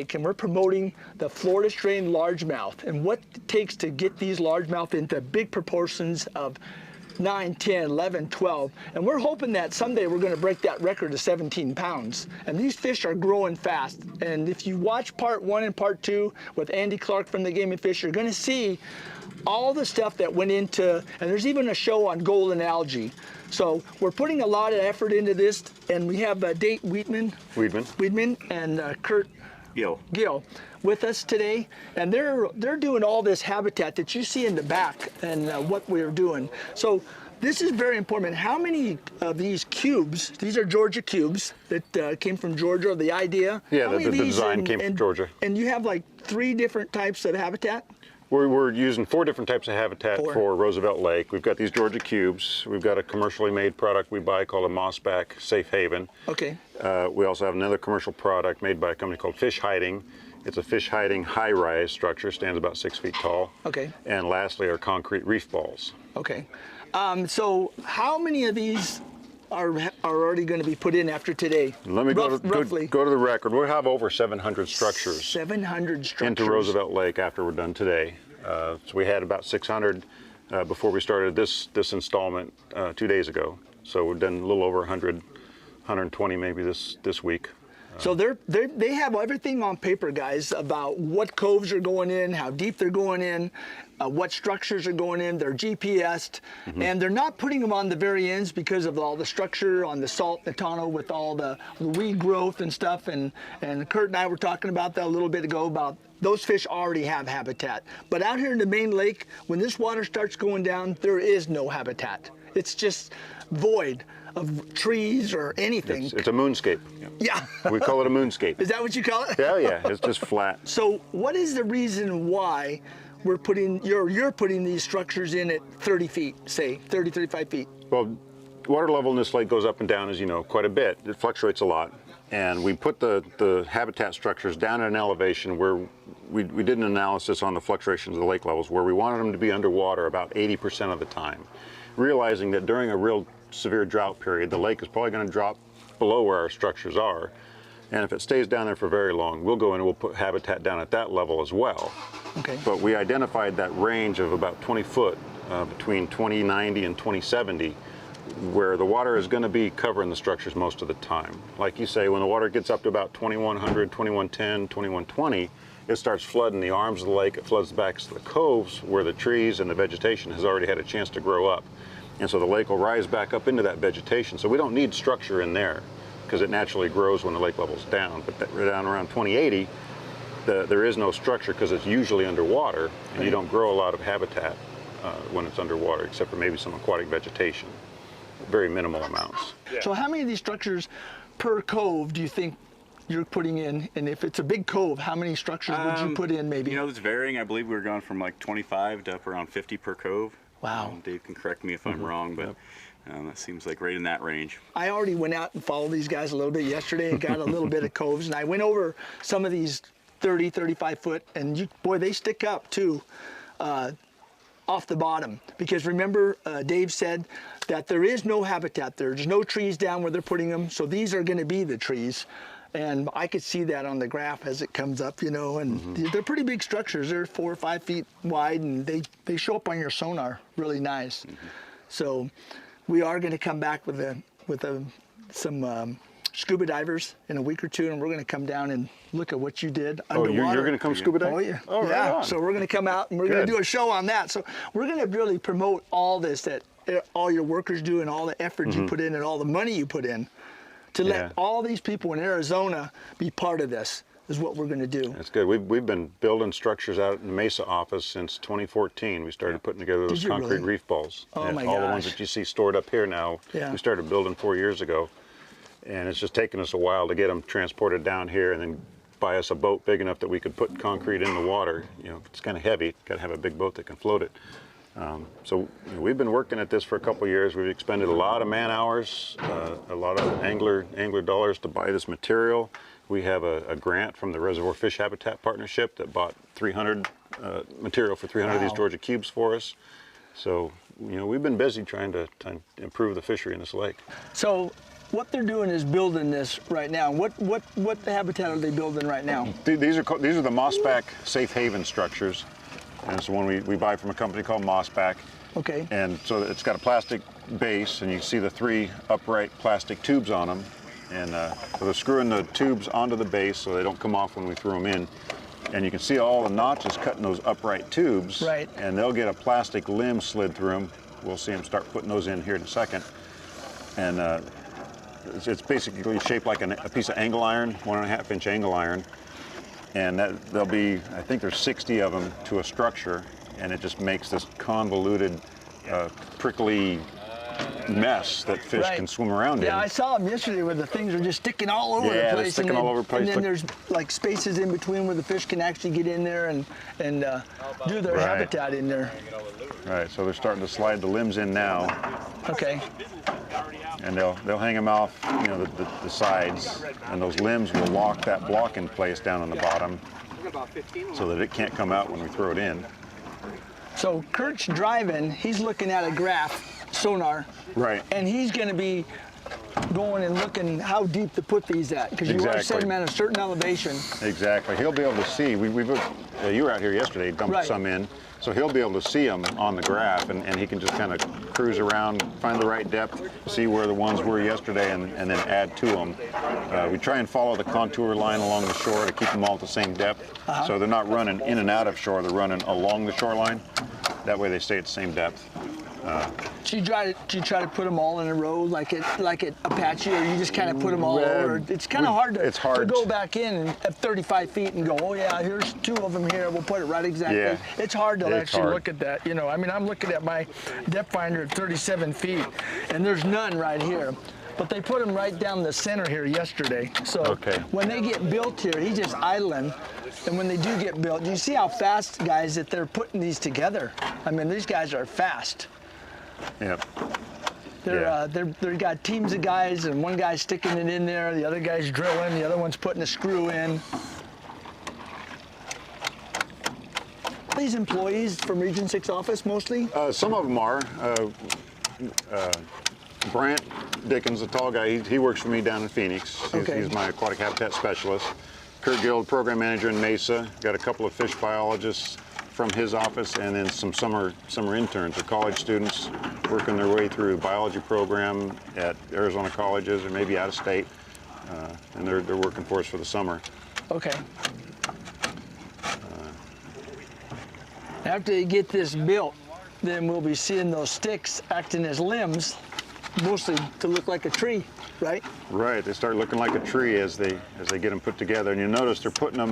lake, and we're promoting the Florida strain largemouth and what it takes to get these largemouth into big proportions of 9, 10, 11, 12. And we're hoping that someday we're going to break that record of 17 pounds. And these fish are growing fast. And if you watch part 1 and part 2 with Andy Clark from the Game and Fish, you're going to see all the stuff that went into, and there's even a show on golden algae. So we're putting a lot of effort into this, and we have Dave Weidman and Kurt Gill with us today, and they're doing all this habitat that you see in the back and what we're doing. So this is very important. How many of these cubes, these are Georgia cubes that came from Georgia, the idea? Yeah, the design came from Georgia. And you have like 3 different types of habitat? We're using 4 different types of habitat for Roosevelt Lake. We've got these Georgia cubes. We've got a commercially made product we buy called a mossback safe haven. Okay. We also have another commercial product made by a company called Fish Hiding. It's a fish hiding high-rise structure, stands about 6 feet tall. Okay. And lastly, our concrete reef balls. Okay. So how many of these are already going to be put in after today? Let me roughly go to the record. We'll have over 700 structures. 700 structures into Roosevelt Lake after we're done today. So we had about 600 before we started this installment 2 days ago. So we've done a little over 100, 120 maybe this week. So they have everything on paper, guys, about what coves are going in, how deep they're going in, what structures are going in. They're GPS'd, and they're not putting them on the very ends because of all the structure on the salt, the tonneau with all the weed growth and stuff. And Kurt and I were talking about that a little bit ago about those fish already have habitat. But out here in the main lake, when this water starts going down, there is no habitat. It's just void of trees or anything. It's a moonscape. Yeah. We call it a moonscape. Is that what you call it? Yeah, it's just flat. So what is the reason why we're putting, you're putting these structures in at 30 feet, say 30, 35 feet? Well, water level in this lake goes up and down, as you know, quite a bit. It fluctuates a lot. And we put the habitat structures down at an elevation where we did an analysis on the fluctuations of the lake levels where we wanted them to be underwater about 80% of the time, realizing that during a real severe drought period, the lake is probably going to drop below where our structures are. And if it stays down there for very long, we'll go in and we'll put habitat down at that level as well. Okay. But we identified that range of about 20 foot between 2090 and 2070 where the water is going to be covering the structures most of the time. Like you say, when the water gets up to about 2100, 2110, 2120, it starts flooding the arms of the lake, it floods the backs of the coves where the trees and the vegetation has already had a chance to grow up. And so the lake will rise back up into that vegetation. So we don't need structure in there because it naturally grows when the lake level's down. But down around 2080, there is no structure because it's usually underwater, and you don't grow a lot of habitat when it's underwater, except for maybe some aquatic vegetation. Very minimal amounts. Yeah. So how many of these structures per cove do you think you're putting in? And if it's a big cove, how many structures would you put in maybe? You know, it's varying. I believe we were going from like 25 to up around 50 per cove. Wow. Dave can correct me if I'm wrong, but that seems like right in that range. I already went out and followed these guys a little bit yesterday and got a little bit of coves, and I went over some of these 30, 35 foot, and boy, they stick up too off the bottom. Because remember, Dave said that there is no habitat there. There's no trees down where they're putting them, so these are going to be the trees. And I could see that on the graph as it comes up, you know, and they're pretty big structures. They're 4 or 5 feet wide, and they show up on your sonar really nice. So we are going to come back with some scuba divers in a week or two, and we're going to come down and look at what you did underwater. Oh, you're going to come scuba diving? Oh, yeah. Oh, yeah. right on. So we're going to come out, and we're going to do a show on that. So we're going to really promote all this that all your workers do and all the effort you put in and all the money you put in to let all these people in Arizona be part of this is what we're going to do. That's good. We've been building structures out in the Mesa office since 2014. We started putting together those concrete reef balls. Oh, my all gosh. the ones that you see stored up here now, we started building 4 years ago. And it's just taken us a while to get them transported down here and then buy us a boat big enough that we could put concrete in the water. You know, it's kind of heavy. Got to have a big boat that can float it. So we've been working at this for a couple of years. We've expended a lot of man hours, a lot of angler dollars to buy this material. We have a grant from the Reservoir Fish Habitat Partnership that bought 300 material for 300 of these Georgia cubes for us. So, you know, we've been busy trying to improve the fishery in this lake. So what they're doing is building this right now. What habitat are they building right now? These are the mossback safe haven structures, and it's the one we buy from a company called Mossback. Okay. And so it's got a plastic base, and you see the 3 upright plastic tubes on them, and so they're screwing the tubes onto the base so they don't come off when we throw them in. And you can see all the notches cut in those upright tubes. Right. And they'll get a plastic limb slid through them. We'll see them start putting those in here in a second. And it's basically shaped like a piece of angle iron, 1.5-inch angle iron. And there'll be, I think there's 60 of them to a structure, and it just makes this convoluted, prickly mess that fish Right. can swim around in. Yeah, I saw them yesterday where the things are just sticking all over the place. Yeah, they're sticking all over the place. And then there's like spaces in between where the fish can actually get in there and do their Right. habitat in there. Right, so they're starting to slide the limbs in now, Okay. and they'll hang them off, you know, the sides, and those limbs will lock that block in place down on the bottom so that it can't come out when we throw it in. So Kurt's driving, he's looking at a graph, sonar, Right. and he's going to be going and looking how deep to put these at, because you want to set Exactly. them at a certain elevation. Exactly. He'll be able to see. You were out here yesterday, dumped Right. some in, so he'll be able to see them on the graph, and he can just kind of cruise around, find the right depth, see where the ones were yesterday, and then add to them. We try and follow the contour line along the shore to keep them all at the same depth, so they're not running in and out of shore, they're running along the shoreline. That way they stay at the same depth. Do you try to put them all in a row like it Apache, or you just kind of put them all over? It's kind of hard to go back in at 35 feet and go, oh yeah, here's 2 of them here. We'll put it right exactly. Yeah. It's hard to It's actually hard. look at that. You know, I mean, I'm looking at my depth finder at 37 feet, and there's none right here. But they put them right down the center here yesterday. So Okay. when they get built here, he's just idling. And when they do get built, you see how fast, guys, that they're putting these together. I mean, these guys are fast. Yep. They've got teams of guys, and one guy's sticking it in there, the other guy's drilling, the other one's putting a screw in. These employees from Region 6 office mostly? Some of them are. Brant Dickens, the tall guy, he works for me down in Phoenix. He's my aquatic habitat specialist. Kurt Guild, program manager in Mesa. Got a couple of fish biologists from his office, and then some summer interns or college students working their way through a biology program at Arizona colleges or maybe out of state, and they're working for us for the summer. Okay. After you get this built, then we'll be seeing those sticks acting as limbs, mostly to look like a tree, right? Right, they start looking like a tree as they get them put together, and you notice they're putting them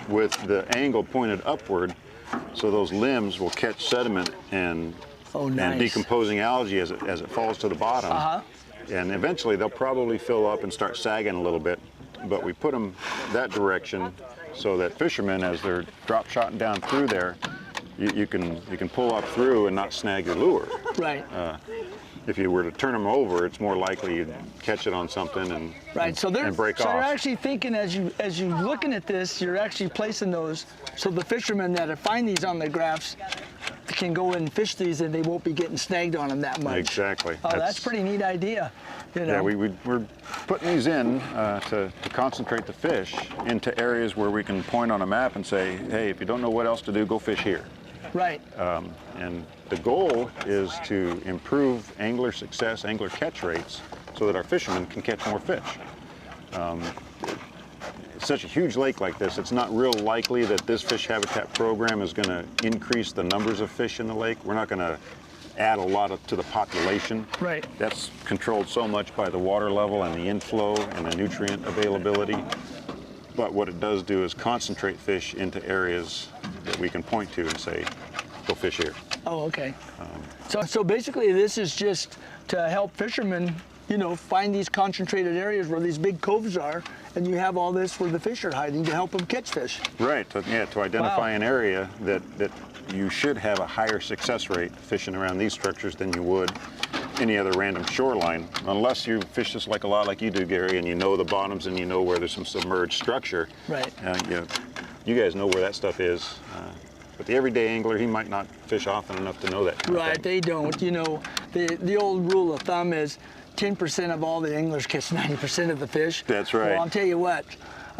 with the angle pointed upward, so those limbs will catch sediment and decomposing algae as it falls to the bottom. And eventually they'll probably fill up and start sagging a little bit, but we put them that direction so that fishermen, as they're drop shotting down through there, you can pull up through and not snag your lure. Right. If you were to turn them over, it's more likely you'd catch it on something and break off. So you're actually thinking, as you looking at this, you're actually placing those so the fishermen that find these on the graphs can go and fish these, and they won't be getting snagged on them that much. Exactly. Oh, that's a pretty neat idea. You know? Yeah, we're putting these in to concentrate the fish into areas where we can point on a map and say, hey, if you don't know what else to do, go fish here. Right. And the goal is to improve angler success, angler catch rates, so that our fishermen can catch more fish. It's such a huge lake like this, it's not real likely that this fish habitat program is going to increase the numbers of fish in the lake. We're not going to add a lot to the population. Right. That's controlled so much by the water level and the inflow and the nutrient availability. But what it does do is concentrate fish into areas that we can point to and say, go fish here. Oh, okay. So basically this is just to help fishermen, you know, find these concentrated areas where these big coves are, and you have all this where the fish are hiding to help them catch fish. Right, to identify an area that you should have a higher success rate fishing around these structures than you would any other random shoreline, unless you fish this like a lot like you do, Gary, and you know the bottoms and you know where there's some submerged structure. Right. You guys know where that stuff is. But the everyday angler, he might not fish often enough to know that kind of Right, thing. they don't. You know, the old rule of thumb is 10% of all the anglers catch 90% of the fish. That's right. Well, I'll tell you what,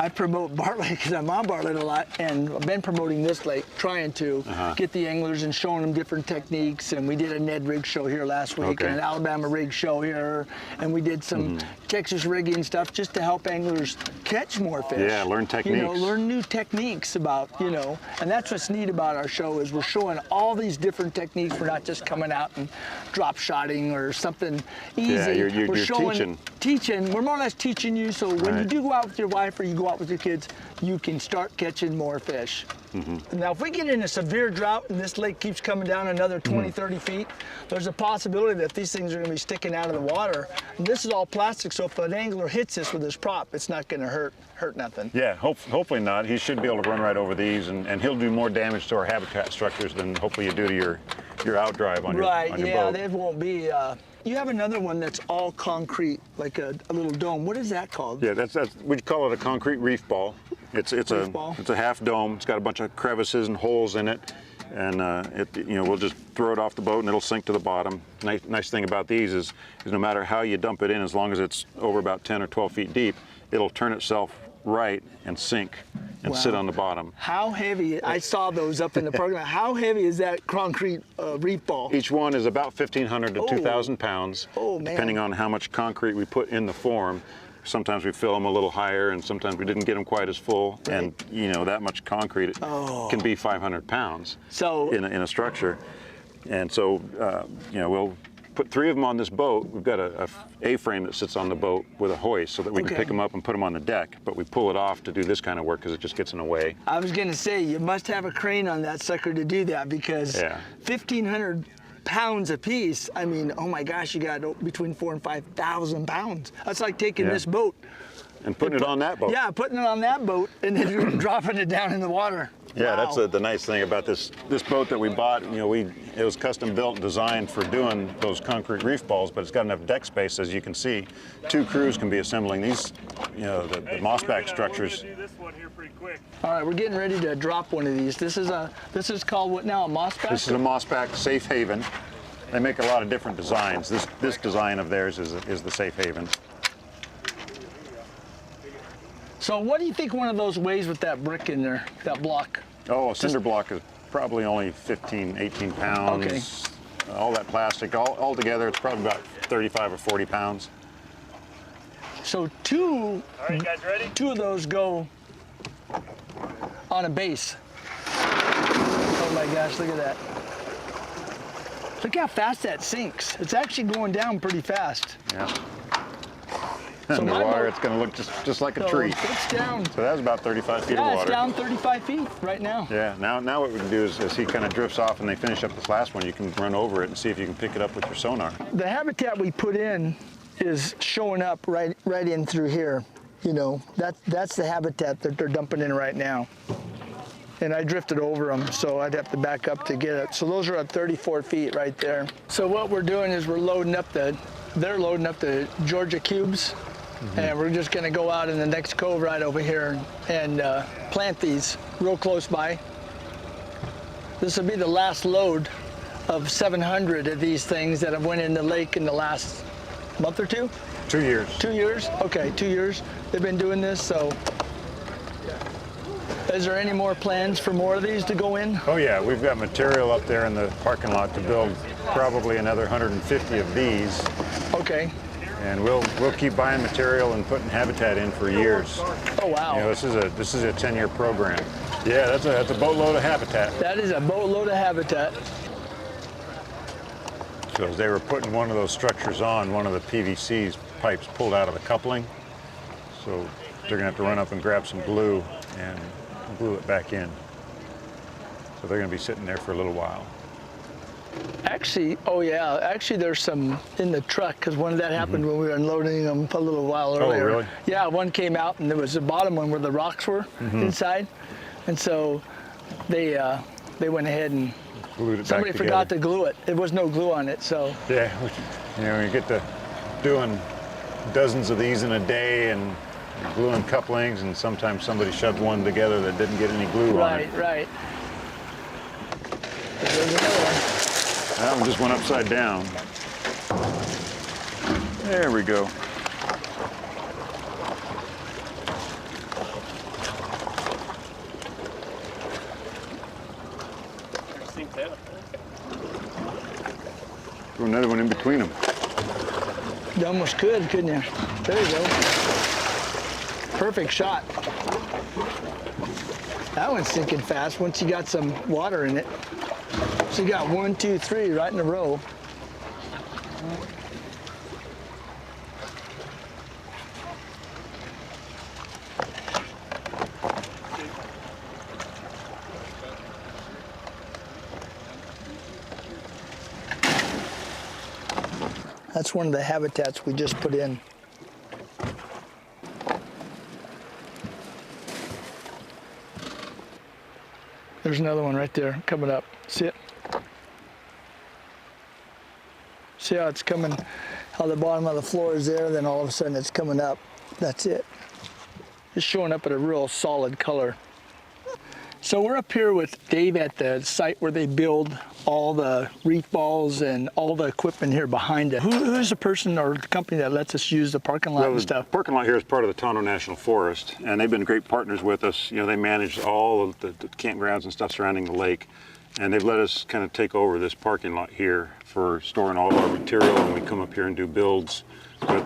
I promote Bartlett because I'm on Bartlett a lot, and I've been promoting this lake, trying to get the anglers and showing them different techniques. And we did a Ned rig show here last week, and an Alabama rig show here, and we did some Texas rigging stuff just to help anglers catch more fish. Yeah, learn techniques. You know, learn new techniques about, you know, and that's what's neat about our show is we're showing all these different techniques. We're not just coming out and drop shotting or something easy. Yeah, you're we're showing, teaching. We're more or less teaching you, so when you do go out with your wife or you go out with your kids, you can start catching more fish. Now, if we get in a severe drought and this lake keeps coming down another 20, 30 feet, there's a possibility that these things are going to be sticking out of the water. And this is all plastic, so if an angler hits this with his prop, it's not going to hurt nothing. Yeah, hopefully not. He should be able to run right over these, and he'll do more damage to our habitat structures than hopefully you do to your outdrive on your boat. Yeah, there won't be. You have another one that's all concrete, like a little dome. What is that called? Yeah, that's we call it a concrete reef ball. It's a half dome. It's got a bunch of crevices and holes in it, and we'll just throw it off the boat and it'll sink to the bottom. Nice thing about these is no matter how you dump it in, as long as it's over about 10 or 12 feet deep, it'll turn itself right and sink and sit on the bottom. How heavy? I saw those up in the program. How heavy is that concrete reef ball? Each one is about 1,500 to 2,000 pounds, depending on how much concrete we put in the form. Sometimes we fill them a little higher, and sometimes we didn't get them quite as full. Right. And you know, that much concrete can be 500 pounds in a structure. And so we'll put 3 of them on this boat. We've got a A-frame that sits on the boat with a hoist so that we can pick them up and put them on the deck, but we pull it off to do this kind of work because it just gets in the way. I was going to say, you must have a crane on that sucker to do that, because 1,500 pounds a piece, I mean, oh my gosh, you got between 4,000 and 5,000 pounds. That's like taking this boat and putting it on that boat. Yeah, putting it on that boat and then dropping it down in the water. Yeah, that's the nice thing about this boat that we bought. You know, it was custom built and designed for doing those concrete reef balls, but it's got enough deck space, as you can see. 2 crews can be assembling these, you know, the mossback structures. All right, we're getting ready to drop one of these. This is called what now? A mossback? This is a mossback safe haven. They make a lot of different designs. This design of theirs is the safe haven. So what do you think one of those weighs with that brick in there, that block? Oh, a cinder block is probably only 15, 18 pounds. Okay. All that plastic, all together, it's probably about 35 or 40 pounds. So two of those go on a base. Oh my gosh, look at that. Look how fast that sinks. It's actually going down pretty fast. Yeah. So underwater, it's going to look just like a tree. It's down. So that's about 35 feet of water. Yeah, it's down 35 feet right now. Yeah, now what we can do is, as he kind of drifts off and they finish up this last one, you can run over it and see if you can pick it up with your sonar. The habitat we put in is showing up right in through here. You know, that's the habitat that they're dumping in right now. And I drifted over them, so I'd have to back up to get it. So those are at 34 feet right there. So what we're doing is they're loading up the Georgia cubes. And we're just going to go out in the next cove right over here and plant these real close by. This will be the last load of 700 of these things that have went in the lake in the last month or two? 2 years. 2 years? Okay, 2 years they've been doing this, so. Is there any more plans for more of these to go in? Oh yeah, we've got material up there in the parking lot to build probably another 150 of these. Okay. And we'll keep buying material and putting habitat in for years. Oh wow! You know, this is a 10-year program. Yeah, that's a boatload of habitat. That is a boatload of habitat. So as they were putting one of those structures on, one of the PVC pipes pulled out of the coupling. So they're gonna have to run up and grab some glue and glue it back in. So they're gonna be sitting there for a little while. Actually, oh yeah, actually there's some in the truck, because one of that happened when we were unloading them a little while earlier. Oh, really? Yeah, one came out and there was the bottom one where the rocks were inside. And so they went ahead and glued it somebody back forgot together. to glue it. There was no glue on it, so. Yeah, you know, you get to doing dozens of these in a day and gluing couplings, and sometimes somebody shoved one together that didn't get any glue on it. Right. There's another one. That one just went upside down. There we go. Throw another one in between them. You almost could, couldn't you? There you go. Perfect shot. That one's sinking fast once you got some water in it. So you got 1, 2, 3 right in a row. That's one of the habitats we just put in. There's another one right there coming up. See it? See how it's coming, how the bottom of the floor is there, then all of a sudden it's coming up. That's it. It's showing up at a real solid color. So we're up here with Dave at the site where they build all the reef balls and all the equipment here behind it. Who's the person or the company that lets us use the parking lot and stuff? The parking lot here is part of the Tonto National Forest, and they've been great partners with us. You know, they manage all of the campgrounds and stuff surrounding the lake, and they've let us kind of take over this parking lot here for storing all of our material, and we come up here and do builds with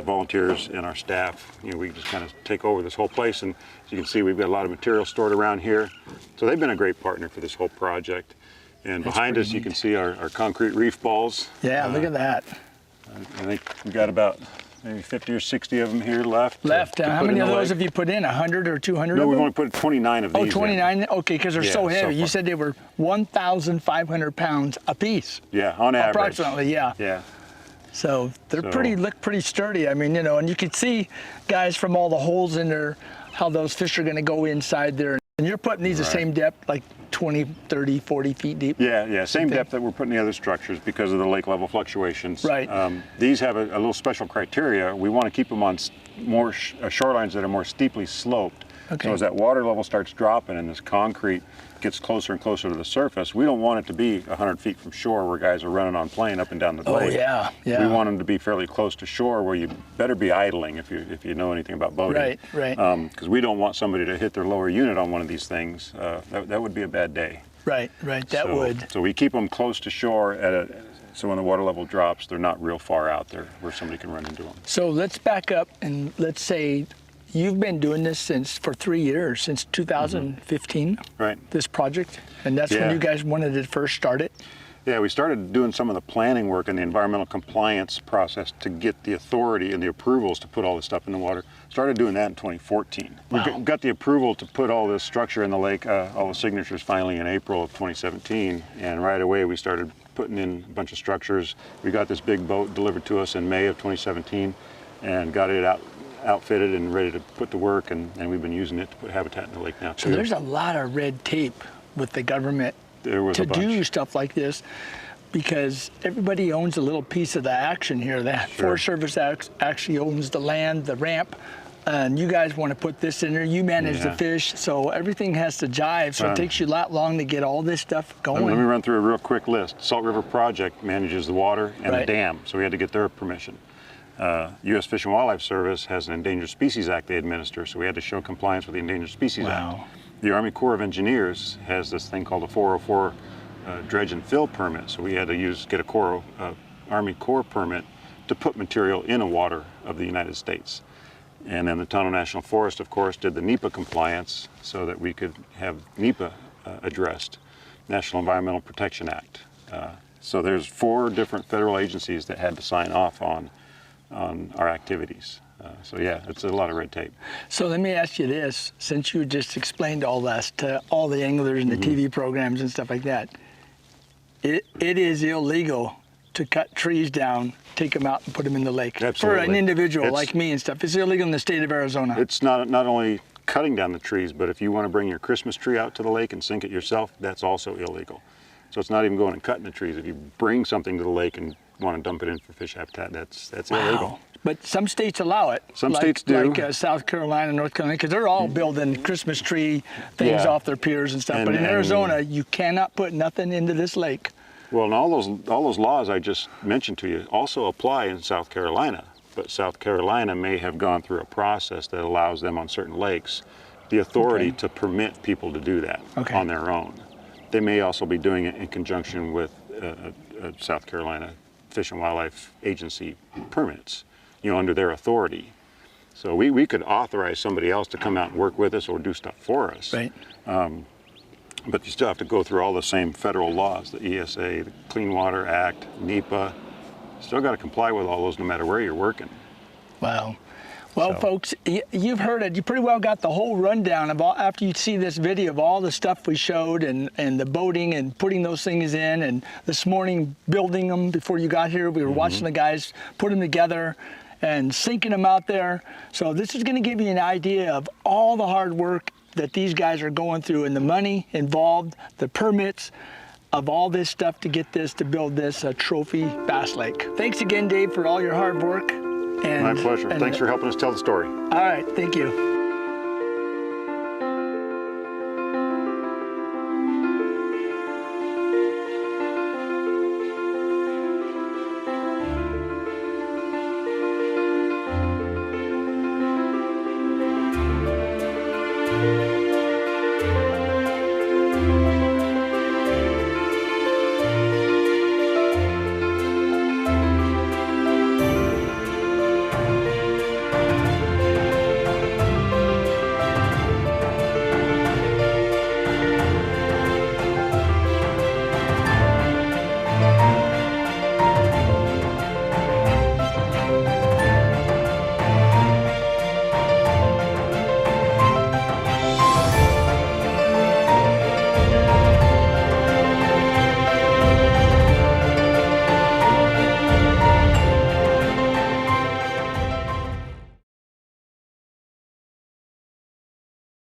volunteers and our staff. You know, we just kind of take over this whole place, and as you can see, we've got a lot of material stored around here. So they've been a great partner for this whole project. And behind us, you can see our concrete reef balls. Yeah, look at that. I think we've got about maybe 50 or 60 of them here left. How many of those have you put in? 100 or 200 No, of we've them? only put 29 of these. Oh, 29? Okay, because they're so heavy. So You said they were 1,500 pounds a piece. Yeah, on average. Approximately, yeah. Yeah. So they're look pretty sturdy. I mean, you know, and you can see, guys, from all the holes in there, how those fish are going to go inside there. And you're putting these the same depth, like 20, 30, 40 feet deep? Yeah, same depth that we're putting the other structures because of the lake level fluctuations. Right. These have a little special criteria. We want to keep them on more shorelines that are more steeply sloped. Okay. So as that water level starts dropping and this concrete gets closer and closer to the surface, we don't want it to be 100 feet from shore where guys are running on plane up and down the lake. Oh, yeah, yeah. We want them to be fairly close to shore where you better be idling if you know anything about boating. Right. Because we don't want somebody to hit their lower unit on one of these things. That would be a bad day. Right, that would. So we keep them close to shore so when the water level drops, they're not real far out there where somebody can run into them. So let's back up and let's say you've been doing this for 3 years, since 2015. Right. This project, and that's when you guys wanted to first start it. Yeah, we started doing some of the planning work and the environmental compliance process to get the authority and the approvals to put all this stuff in the water. Started doing that in 2014. Wow. We got the approval to put all this structure in the lake, all the signatures finally in April of 2017, and right away we started putting in a bunch of structures. We got this big boat delivered to us in May of 2017 and got it outfitted and ready to put to work, and we've been using it to put habitat in the lake now too. So there's a lot of red tape with the government to do stuff like this, because everybody owns a little piece of the action here. The Forest Service actually owns the land, the ramp, and you guys want to put this in there. You manage the fish, so everything has to jive. So it takes you a lot long to get all this stuff going. Let me run through a real quick list. Salt River Project manages the water and the dam, so we had to get their permission. U.S. Fish and Wildlife Service has an Endangered Species Act they administer, so we had to show compliance with the Endangered Species Act. The Army Corps of Engineers has this thing called a 404 dredge and fill permit, so we had to get a Army Corps permit to put material in a water of the United States. And then the Tonto National Forest, of course, did the NEPA compliance so that we could have NEPA addressed, National Environmental Protection Act. So there's 4 different federal agencies that had to sign off on our activities. So yeah, it's a lot of red tape. So let me ask you this, since you just explained all this to all the anglers and the TV programs and stuff like that, it is illegal to cut trees down, take them out and put them in the lake. Absolutely. For an individual like me and stuff. It's illegal in the state of Arizona. It's not only cutting down the trees, but if you want to bring your Christmas tree out to the lake and sink it yourself, that's also illegal. So it's not even going and cutting the trees. If you bring something to the lake and want to dump it in for fish habitat, that's illegal. But some states allow it. Some states do. Like South Carolina, North Carolina, because they're all building Christmas tree things off their piers and stuff. But in Arizona, you cannot put nothing into this lake Well, and all those laws I just mentioned to you also apply in South Carolina, but South Carolina may have gone through a process that allows them on certain lakes the authority to permit people to do that on their own. They may also be doing it in conjunction with South Carolina Fish and Wildlife Agency permits, you know, under their authority. So we could authorize somebody else to come out and work with us or do stuff for us. Right. But you still have to go through all the same federal laws, the ESA, the Clean Water Act, NEPA. Still got to comply with all those no matter where you're working. Wow. Well, folks, you've heard it. You pretty well got the whole rundown of all, after you see this video, of all the stuff we showed and the boating and putting those things in. And this morning, building them before you got here, we were watching the guys put them together and sinking them out there. So this is going to give you an idea of all the hard work that these guys are going through and the money involved, the permits of all this stuff to get this, to build this trophy bass lake. Thanks again, Dave, for all your hard work. And, my pleasure. Thanks for helping us tell the story. All right, thank you.